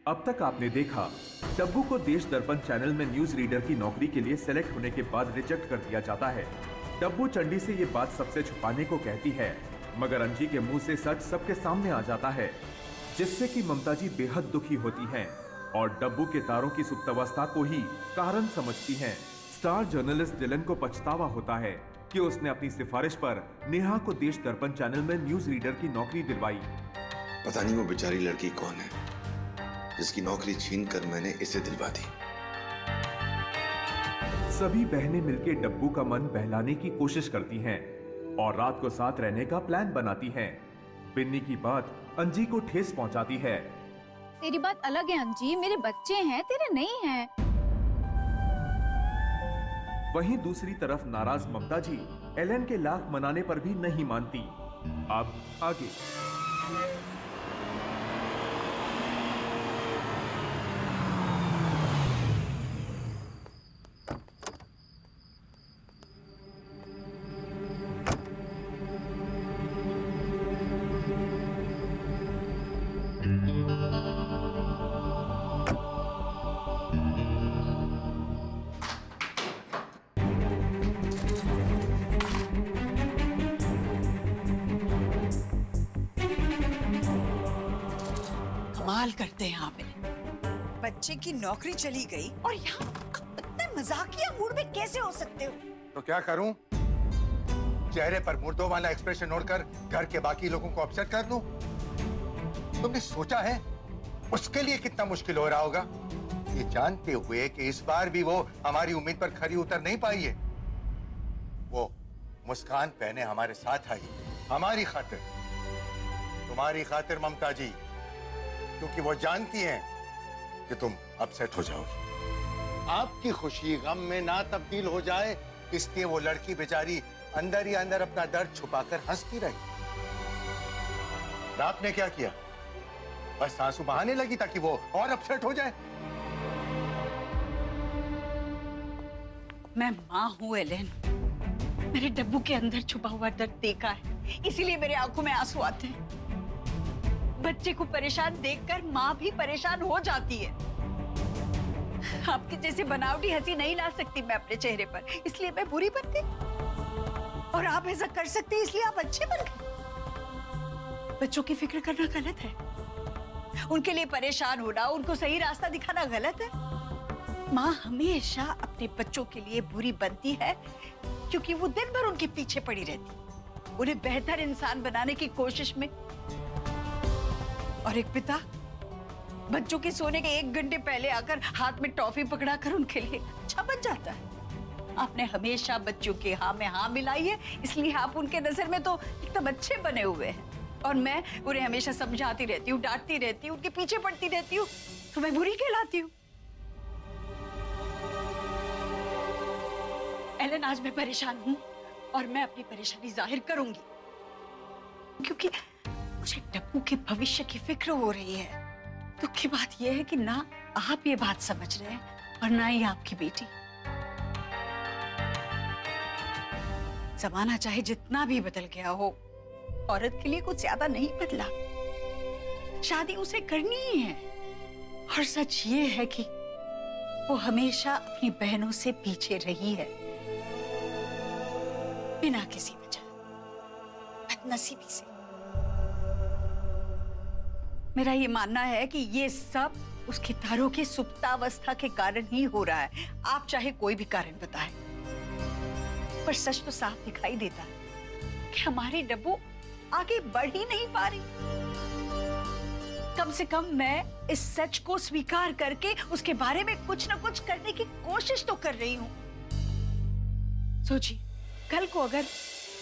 अब तक आपने देखा, डब्बू को देश दर्पण चैनल में न्यूज रीडर की नौकरी के लिए सेलेक्ट होने के बाद रिजेक्ट कर दिया जाता है। डब्बू चंडी से ये बात सबसे छुपाने को कहती है, मगर अंजी के मुंह से सच सबके सामने आ जाता है, जिससे कि ममता जी बेहद दुखी होती हैं और डब्बू के तारों की सुप्तावस्था को ही कारण समझती हैं। स्टार जर्नलिस्ट डिलन को पछतावा होता है कि उसने अपनी सिफारिश पर नेहा को देश दर्पण चैनल में न्यूज रीडर की नौकरी दिलवाई। पता नहीं वो बेचारी लड़की कौन है जिसकी नौकरी छीनकर मैंने इसे दिलवा दी। सभी बहनें मिलकर डब्बू का मन बहलाने की कोशिश करती हैं और रात को साथ रहने का प्लान बनाती हैं। बिन्नी की बात अंजी को ठेस पहुंचाती है। तेरी बात अलग है अंजी, मेरे बच्चे हैं, तेरे नहीं हैं। वहीं दूसरी तरफ नाराज ममता जी एलन के लाख मनाने पर भी नहीं मानती। अब आगे। कमाल करते हैं आप। बच्चे की नौकरी चली गई और यहाँ आप इतने मजाकिया मूड में कैसे हो सकते हो? तो क्या करूं? चेहरे पर मुर्दों वाला एक्सप्रेशन नोटकर घर के बाकी लोगों को अपसेट कर दूं? तुमने सोचा है उसके लिए कितना मुश्किल हो रहा होगा, ये जानते हुए कि इस बार भी वो हमारी उम्मीद पर खरी उतर नहीं पाई है। वो मुस्कान पहने हमारे साथ आई, हमारी खातिर, तुम्हारी खातिर ममता जी, क्योंकि वो जानती हैं कि तुम अपसेट हो जाओगी। आपकी खुशी गम में ना तब्दील हो जाए, इसलिए वो लड़की बेचारी अंदर ही अंदर अपना दर्द छुपाकर हंसती रही। आपने क्या किया? बस आंसू बहाने लगी ताकि वो और अपसेट हो जाए। मैं माँ हूँ एलेन, मेरे डब्बू के अंदर छुपा हुआ दर्द देखा है, इसीलिए मेरे आंखों में आंसू आते हैं। बच्चे को परेशान देखकर माँ भी परेशान हो जाती है। आपकी जैसे बनावटी हंसी नहीं ला सकती मैं अपने चेहरे पर, इसलिए मैं बुरी बन गई और आप ऐसा कर सकते हैं इसलिए आप अच्छे बन गए। बच्चों की फिक्र करना गलत है, उनके लिए परेशान होना, उनको सही रास्ता दिखाना गलत है। माँ हमेशा अपने बच्चों के लिए बुरी बनती है क्योंकि वो दिन भर उनके पीछे पड़ी रहती, उन्हें बेहतर इंसान बनाने की कोशिश में। और एक पिता बच्चों के सोने के 1 घंटे पहले आकर हाथ में टॉफी पकड़ाकर उनके लिए अच्छा बन जाता है। आपने हमेशा बच्चों के हाँ में हाँ मिलाई है, इसलिए आप उनके नजर में तो एकदम अच्छे बने हुए हैं और मैं उन्हें हमेशा समझाती रहती हूँ, डांटती रहती हूँ, उनके पीछे पड़ती रहती हूँ, तो मैं बुरी कहलाती हूँ। एलन, आज मैं परेशान हूँ और मैं अपनी परेशानी जाहिर करूंगी क्योंकि मुझे डब्बू के भविष्य की फिक्र हो रही है। दुख की बात यह है कि ना आप ये बात समझ रहे हैं और ना ही आपकी बेटी। जमाना चाहे जितना भी बदल गया हो, औरत के लिए कुछ ज्यादा नहीं बदला। शादी उसे करनी ही है और सच ये है कि वो हमेशा अपनी बहनों से पीछे रही है, बिना किसी वजह, बदनसीबी से। मेरा ये मानना है कि ये सब उसके तारों की सुप्तावस्था के कारण ही हो रहा है। आप चाहे कोई भी कारण बताएं, पर सच तो साफ दिखाई देता है कि हमारी डब्बू आगे बढ़ ही नहीं पा रही। कम से कम मैं इस सच को स्वीकार करके उसके बारे में कुछ न कुछ करने की कोशिश तो कर रही हूं। सोचिए, कल को अगर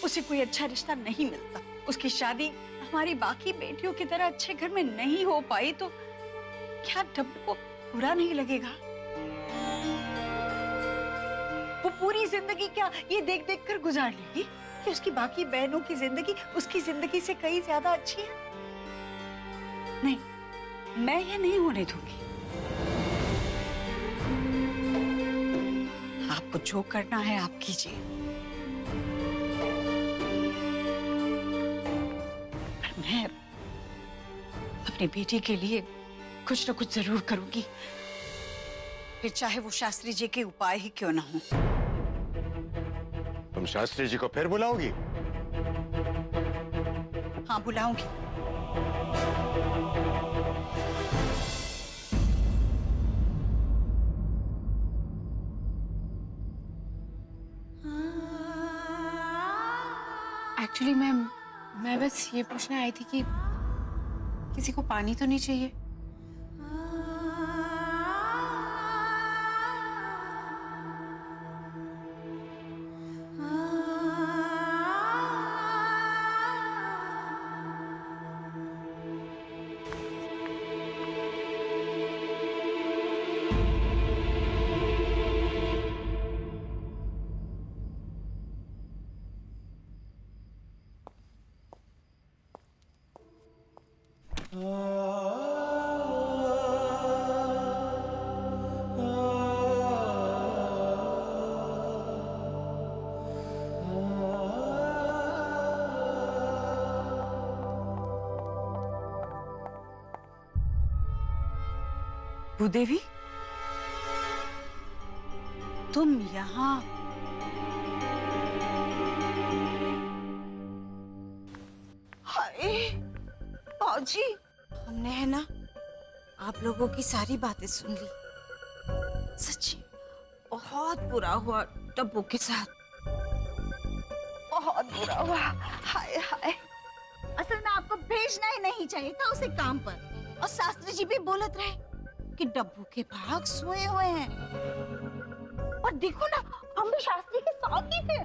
उसे कोई अच्छा रिश्ता नहीं मिलता, उसकी शादी हमारी बाकी बेटियों की तरह अच्छे घर में नहीं हो पाई, तो क्या डब्बू को बुरा नहीं लगेगा? वो पूरी जिंदगी क्या ये देख देख कर गुजार लेगी कि उसकी बाकी बहनों की जिंदगी उसकी जिंदगी से कहीं ज्यादा अच्छी है? नहीं, मैं ये नहीं होने दूंगी। आपको जो करना है आप कीजिए, मैं अपनी बेटी के लिए कुछ ना कुछ जरूर करूंगी, फिर चाहे वो शास्त्री जी के उपाय ही क्यों ना हो। तुम शास्त्री जी को फिर बुलाओगी? हाँ, बुलाऊंगी। एक्चुअली मैं बस ये पूछने आई थी कि किसी को पानी तो नहीं चाहिए? भूदेवी, तुम यहाँ? हाय बाजी, हमने है ना आप लोगों की सारी बातें सुन ली। सच्ची बहुत बुरा हुआ डब्बू के साथ, बहुत बुरा हुआ। हाय हाय, असल में आपको भेजना ही नहीं चाहिए था उसे काम पर। और शास्त्री जी भी बोलत रहे कि डब्बू के भाग सोए हुए हैं। और देखो ना, हम भी शास्त्री के साथ ही थे,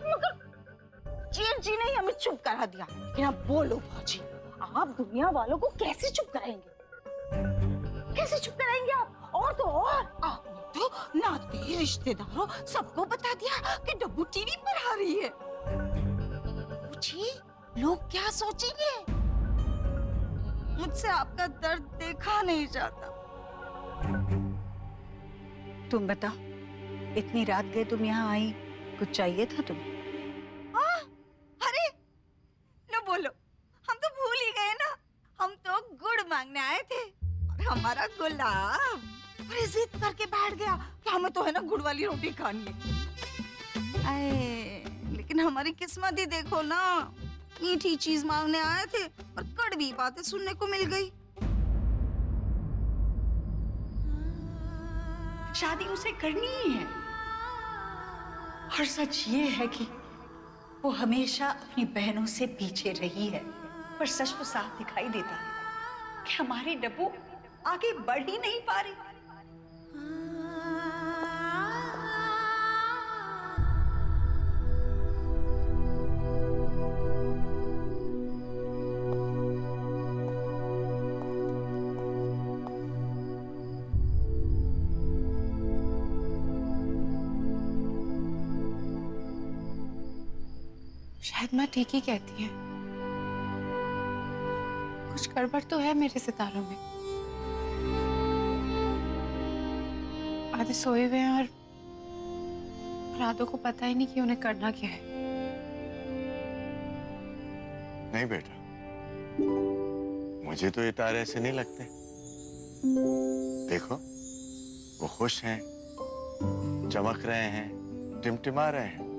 मगर जेठ जी ने हमें चुप करा दिया। लेकिन अब बोलो बाजी, आप दुनिया वालों को कैसे चुप कराएंगे? कैसे चुप कराएंगे आप? और तो और आपने तो नाते रिश्तेदारों सबको बता दिया कि डब्बू टीवी पर आ रही है। पूछिए लोग क्या सोचेंगे? मुझसे आपका दर्द देखा नहीं जाता। तुम बताओ, इतनी रात गए तुम यहाँ आई, कुछ चाहिए था तुम्हें? अरे न बोलो, हम तो भूल ही गए ना। हम तो गुड़ मांगने आए थे और हमारा गुलाब अरे जिद करके बैठ गया कि हमें तो है ना गुड़ वाली रोटी खानी है। आए, लेकिन हमारी किस्मत ही देखो ना, मीठी चीज मांगने आए थे और कड़वी बातें सुनने को मिल गई। शादी उसे करनी ही है, और सच ये है कि वो हमेशा अपनी बहनों से पीछे रही है। पर सच तो साफ दिखाई देता है कि हमारी डब्बू आगे बढ़ ही नहीं पा रही। शायद माँ ठीक ही कहती है, कुछ गड़बड़ तो है मेरे सितारों में। आधे सोए हुए हैं और आधों को पता ही नहीं कि उन्हें करना क्या है। नहीं बेटा, मुझे तो ये तारे ऐसे नहीं लगते। देखो, वो खुश हैं, चमक रहे हैं, टिमटिमा रहे हैं,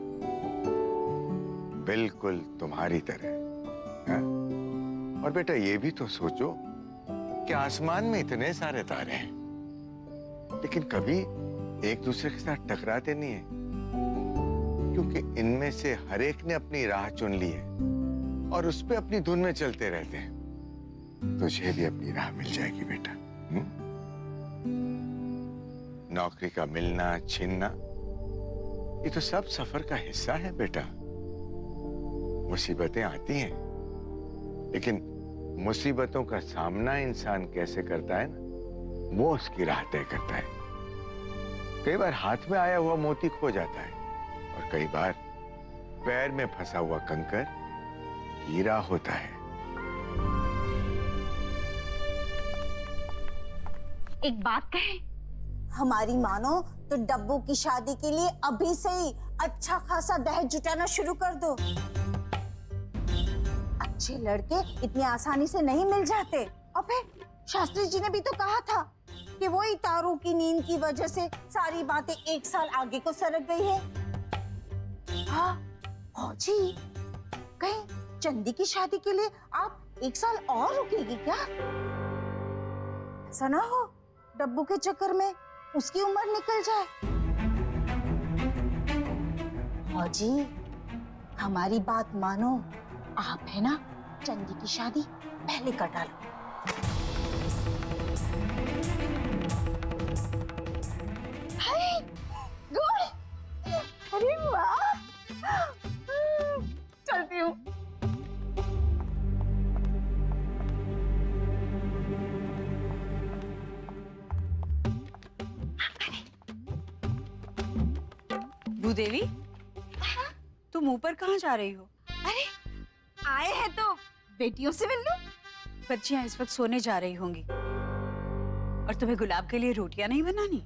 बिल्कुल तुम्हारी तरह। हाँ? और बेटा ये भी तो सोचो कि आसमान में इतने सारे तारे हैं, लेकिन कभी एक दूसरे के साथ टकराते नहीं है, क्योंकि इनमें से हर एक ने अपनी राह चुन ली है और उस पे अपनी धुन में चलते रहते हैं। तुझे भी अपनी राह मिल जाएगी बेटा। नौकरी का मिलना छिनना, ये तो सब सफर का हिस्सा है बेटा। मुसीबतें आती हैं, लेकिन मुसीबतों का सामना इंसान कैसे करता है ना, वो उसकी राह तय करता है। कई बार हाथ में आया हुआ मोती खो जाता है, और कई बार पैर में फंसा हुआ कंकर हीरा होता है। एक बात कहें, हमारी मानो तो डब्बू की शादी के लिए अभी से ही अच्छा खासा दहेज जुटाना शुरू कर दो। अच्छे लड़के इतनी आसानी से नहीं मिल जाते, और फिर शास्त्री जी ने भी तो कहा था कि वही तारों की नींद की वजह से सारी बातें 1 साल आगे को सरक गई है। हाँ फौजी, कहीं चंदी की शादी के लिए आप 1 साल और रुकेगी क्या? ऐसा ना हो डब्बू के चक्कर में उसकी उम्र निकल जाए। फौजी हमारी बात मानो, आप है ना चंदी की शादी पहले कर डालो। हाय गुड, अरे वाह, चलती हूँ। भूदेवी, तुम ऊपर कहाँ जा रही हो? अरे आए हैं तो बेटियों से मिल लो। बच्चियां इस वक्त सोने जा रही होंगी और तुम्हें गुलाब के लिए रोटियां नहीं बनानी?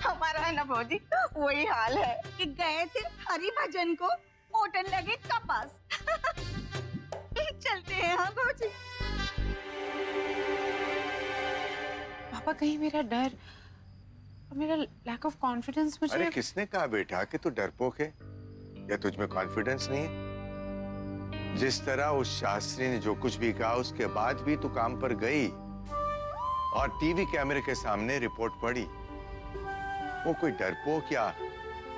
हमारा है ना भौजी वही हाल है कि गए थे हरि भजन को, होटल लगे कपास। चलते हैं हाँ भौजी। पापा कहीं मेरा डर और मेरा लैक ऑफ कॉन्फिडेंस मुझे। अरे किसने कहा बेटा कि तू डरपोक है या तुझमें कॉन्फिडेंस नहीं है? जिस तरह उस शास्त्री ने जो कुछ भी कहा उसके बाद भी तू काम पर गई और टीवी कैमरे के सामने रिपोर्ट पढ़ी। वो कोई डरपोक या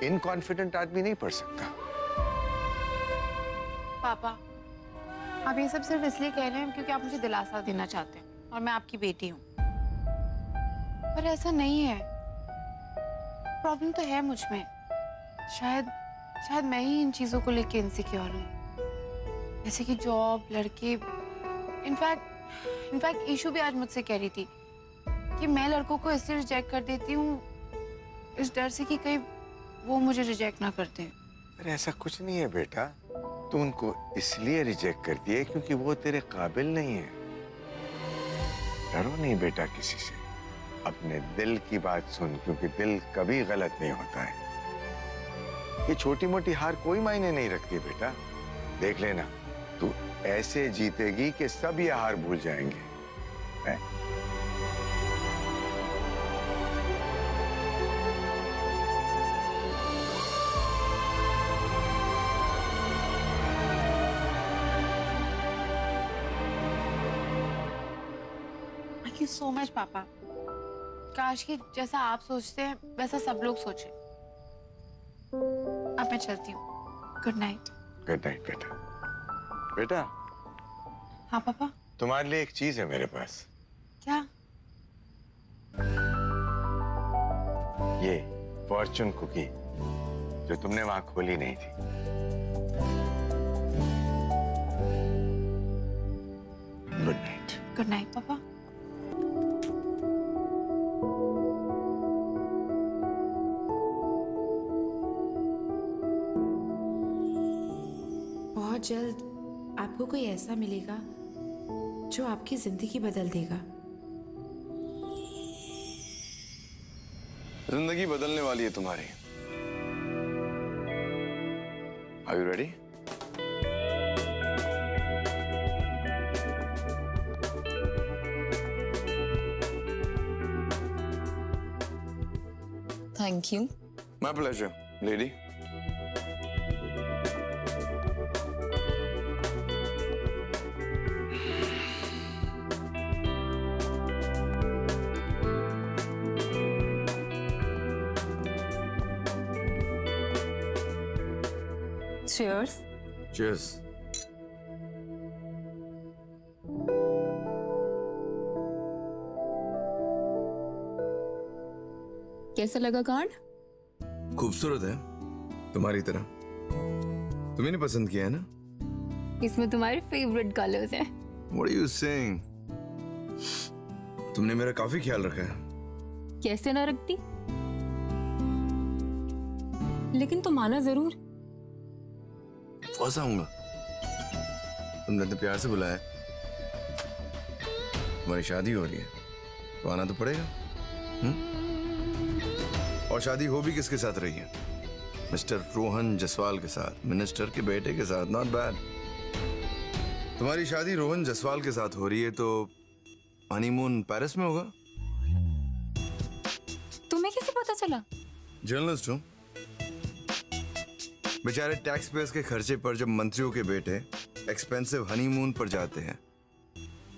इनकॉन्फिडेंट आदमी नहीं पढ़ सकता। पापा आप ये सब सिर्फ इसलिए कह रहे हैं क्योंकि आप मुझे दिलासा देना चाहते हैं और मैं आपकी बेटी हूँ, पर ऐसा नहीं है। प्रॉब्लम तो है मुझ में। शायद मैं ही इन चीजों को लेके इनसिक्योर हूँ, जैसे कि जॉब, लड़के। इनफैक्ट ईशू भी आज मुझसे कह रही थी कि मैं लड़कों को इसलिए रिजेक्ट कर देती हूँ इस डर से कि कहीं वो मुझे रिजेक्ट ना करते हैं। अरे ऐसा कुछ नहीं है बेटा, तू उनको इसलिए रिजेक्ट करती है क्योंकि वो तेरे काबिल नहीं है। डरो नहीं बेटा किसी से, अपने दिल की बात सुन, क्योंकि दिल कभी गलत नहीं होता है। ये छोटी मोटी हार कोई मायने नहीं रखती बेटा। देख लेना, तू ऐसे जीतेगी कि सब ये हार भूल जाएंगे। है? थैंक यू सो मच पापा। काश कि जैसा आप सोचते हैं वैसा सब लोग सोचें। अब मैं चलती हूँ। Good night. गुड नाइट बेटा। बेटा हाँ पापा। तुम्हारे लिए एक चीज है मेरे पास। क्या? ये फॉर्चून कुकी जो तुमने वहां खोली नहीं थी। Good night. गुड नाइट पापा। बहुत जल्द आपको कोई ऐसा मिलेगा जो आपकी जिंदगी बदल देगा। जिंदगी बदलने वाली है तुम्हारी। Are you ready? Thank you. My pleasure, lady. Cheers. Cheers. कैसा लगा कार्ड? खूबसूरत है, तुम्हारी तरह। तुम्हें नहीं पसंद किया है ना? इसमें तुम्हारे फेवरेट कलर्स हैं। What are you saying? तुमने मेरा काफी ख्याल रखा है। कैसे ना रखती? लेकिन तुम आना जरूर। फौसा आऊंगा। तुमने तो प्यार से बुलाया। तुम्हारी शादी हो रही है तो आना तो पड़ेगा। और शादी हो भी किसके साथ रही है? मिस्टर रोहन जसवाल के साथ, मिनिस्टर के बेटे के साथ। Not bad. तुम्हारी शादी रोहन जसवाल के साथ हो रही है तो हनीमून पेरिस में होगा। तुम्हें कैसे पता चला? जर्नलिस्ट हूँ। बेचारे टैक्स पेयर्स के खर्चे पर जब मंत्रियों के बेटे एक्सपेंसिव हनीमून पर जाते हैं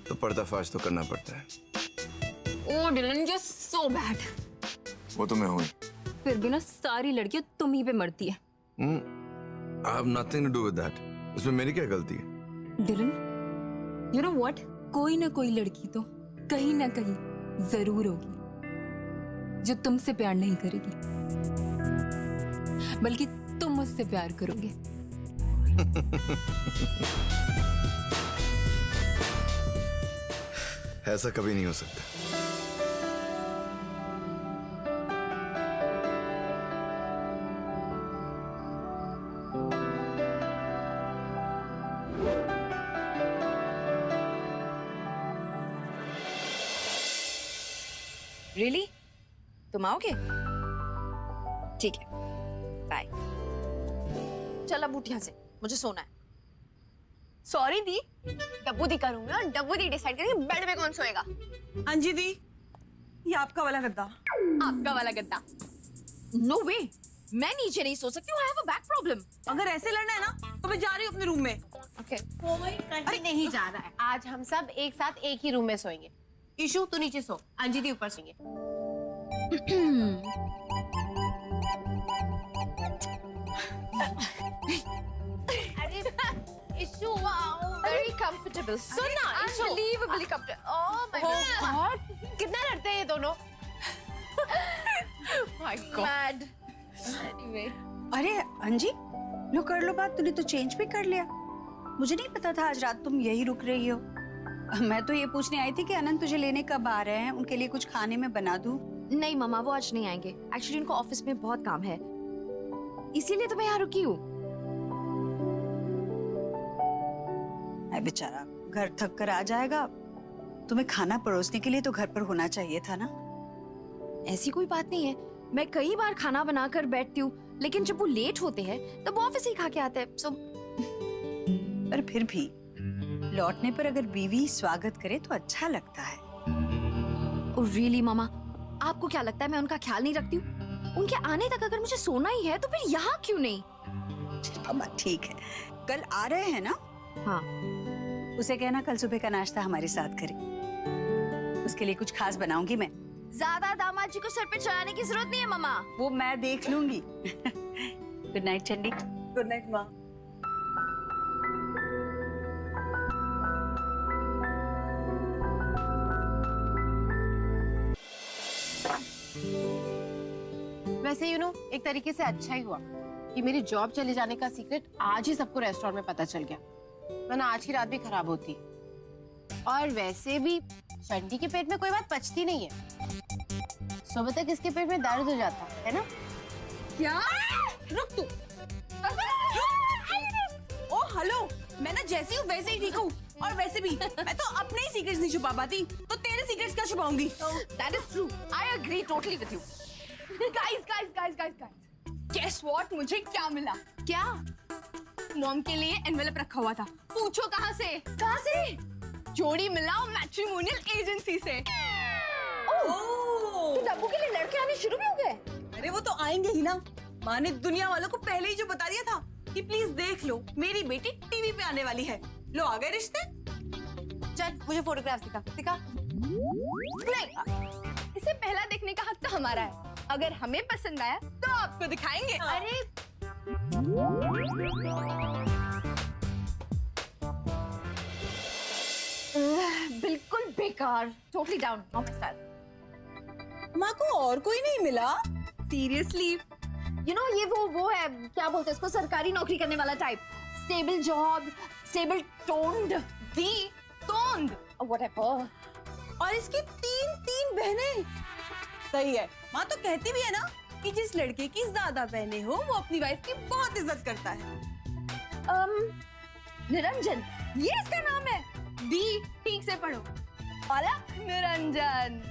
तो पर्दाफाश तो करना पड़ता है। Oh Dylan, you are so bad. वो तो मैं हूँ। फिर भी ना सारी लड़कियां तुम ही पे मरती है। I have nothing to do with that. इसमें मेरी क्या गलती है? डिलन, यू नो व्हाट, कोई ना कोई लड़की तो कहीं ना कहीं जरूर होगी जो तुमसे प्यार नहीं करेगी, बल्कि तुम मुझसे प्यार करोगे। ऐसा कभी नहीं हो सकता। रियली? तुम आओगे? ठीक है, बाय। चल अब उठ यहाँ से, मुझे सोना है। सॉरी दी, डब्बू दी करूंगा, डब्बू दी डिसाइड करेंगे बेड में कौन सोएगा। अंजी दी, ये आपका वाला गद्दा। आपका वाला गद्दा। नो वे, मैं नीचे नहीं सो सकती हूँ, I have a back problem. अगर ऐसे लड़ना है ना तो मैं जा रही हूँ अपने रूम में। ओके। अरे नहीं जा रहा है, आज हम सब एक साथ एक ही रूम में सोएंगे। ईशु तू नीचे सो, अंजी दी ऊपर सोएंगे। अरे इशू, वाओ, वेरी कंफर्टेबल। सुन ना, unbelievably comfortable. Oh my God, कितना लड़ते हैं ये दोनों। My God, mad. एनीवे, अरे अंजी, लो कर लो बात। तूने तो चेंज भी कर लिया। मुझे नहीं पता था आज रात तुम यही रुक रही हो। मैं तो ये पूछने आई थी कि अनंत तुझे लेने कब आ रहे हैं, उनके लिए कुछ खाने में बना दूं। नहीं मम्मा, वो आज नहीं आएंगे। एक्चुअली उनको ऑफिस में बहुत काम है, इसीलिए तो मैं यहाँ रुकी हूँ। बेचारा घर थक कर आ जाएगा। तुम्हें खाना परोसने के लिए तो घर पर होना चाहिए था ना। ऐसी कोई बात नहीं है, मैं कई बार खाना बनाकर बैठती हूँ, लेकिन जब वो लेट होते हैं तब वो ऑफिस ही खा के आते हैं। सो पर फिर भी लौटने पर अगर बीवी स्वागत करे तो अच्छा लगता है। ओह रियली मामा, आपको क्या लगता है मैं उनका ख्याल नहीं रखती हूँ? उनके आने तक अगर मुझे सोना ही है तो फिर यहाँ क्यों नहीं? अम्मा ठीक है, कल आ रहे हैं ना? हाँ। उसे कहना कल सुबह का नाश्ता हमारे साथ करे। उसके लिए कुछ खास बनाऊंगी मैं। ज्यादा दामाद जी को सर पे चढ़ाने की जरूरत नहीं है मामा। वो मैं देख लूंगी। Good night Chandi. Good night माँ। वैसे यू नो, एक तरीके से अच्छा ही हुआ कि मेरी जॉब चले जाने का सीक्रेट आज ही सबको रेस्टोरेंट में पता चल गया, वरना आज की रात भी खराब होती। और वैसे भी चंडी के पेट में कोई बात पचती नहीं है, सुबह तक इसके पेट में दर्द हो जाता है ना। क्या? रुक तू। ओ हेलो, मैं ना जैसी हूँ वैसे ही ठीक हूँ। और वैसे भी मैं तो अपने ही सीक्रेट्स नहीं छुपा पाती, तो तेरे सीक्रेट्स क्या छुपाऊंगी? That is true. I agree totally with you. guys, guess what? मुझे क्या मिला? क्या? मॉम के लिए एनवेलप रखा हुआ था। पूछो कहाँ से? कहाँ से? जोड़ी मिला मैट्रिमोनियल एजेंसी से। तो डब्बू के लिए लड़के आने शुरू भी हो गए? अरे वो तो आएंगे ही ना। माँ ने दुनिया वालों को पहले ही जो बता दिया था कि प्लीज देख लो, मेरी बेटी टीवी पे आने वाली है। लो आ गए रिश्ते। चल मुझे फोटोग्राफ दिखा। नहीं, इसे पहला देखने का हक तो हमारा है। अगर हमें पसंद आया तो आपको दिखाएंगे। अरे बिल्कुल बेकार। Totally down, not my style. माँ को और कोई नहीं मिला? सीरियसली? यू नो, ये वो है, क्या बोलते हैं इसको, सरकारी नौकरी करने वाला type. Stable job, stable toned, the toned, whatever. और इसकी तीन बहनें। सही है, माँ तो कहती भी है ना कि जिस लड़के की ज्यादा बहनें हो वो अपनी वाइफ की बहुत इज्जत करता है। निरंजन, ये इसका नाम है। दी ठीक से पढ़ो। अलग निरंजन।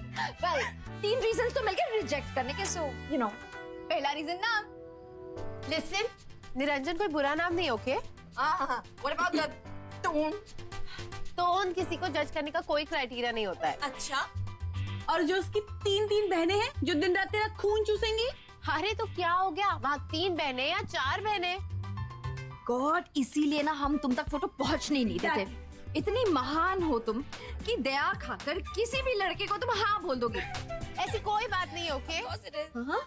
वेल 3 रीजंस तो मिलकर रिजेक्ट करने के। सो यू नो, पहला रीजन नाम। लिसन, निरंजन कोई बुरा नाम नहीं, okay? What about the tone? तो उन किसी को जज करने का कोई क्राइटेरिया नहीं होता है। अच्छा, और जो उसकी 3 बहनें हैं जो दिन रात तेरा खून चूसेंगी। अरे तो क्या हो गया, वहाँ 3 बहनें या 4 बहनें। गॉड, इसीलिए ना हम तुम तक फोटो पहुंचने ही नहीं देते। इतनी महान हो तुम कि दया खाकर किसी भी लड़के को तुम हाँ बोल दोगे। ऐसी कोई बात नहीं, ओके? हाँ?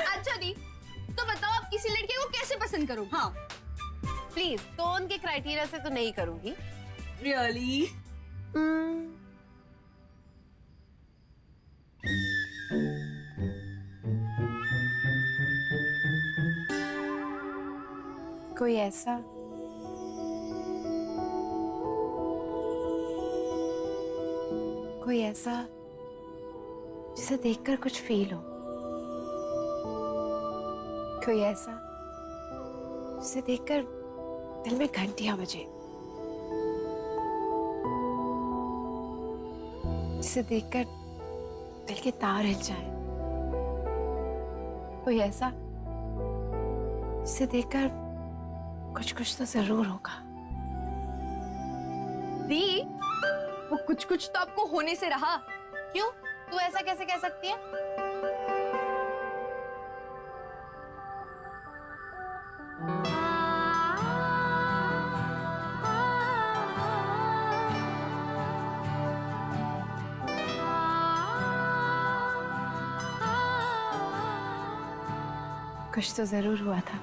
अच्छा दी, तो बताओ आप किसी लड़के को कैसे पसंद करोगे? हाँ प्लीज, तो उनके क्राइटेरिया से तो नहीं करूंगी। रियली? कोई ऐसा जिसे देखकर कुछ फील हो, कोई ऐसा जिसे देखकर दिल में घंटियां बजे, जिसे देखकर दिल के तार हिल जाएं, कोई ऐसा जिसे देखकर कुछ कुछ तो जरूर होगा। दी, वो कुछ कुछ तो आपको होने से रहा। क्यों? तू ऐसा कैसे कह सकती है? कुछ तो जरूर हुआ था।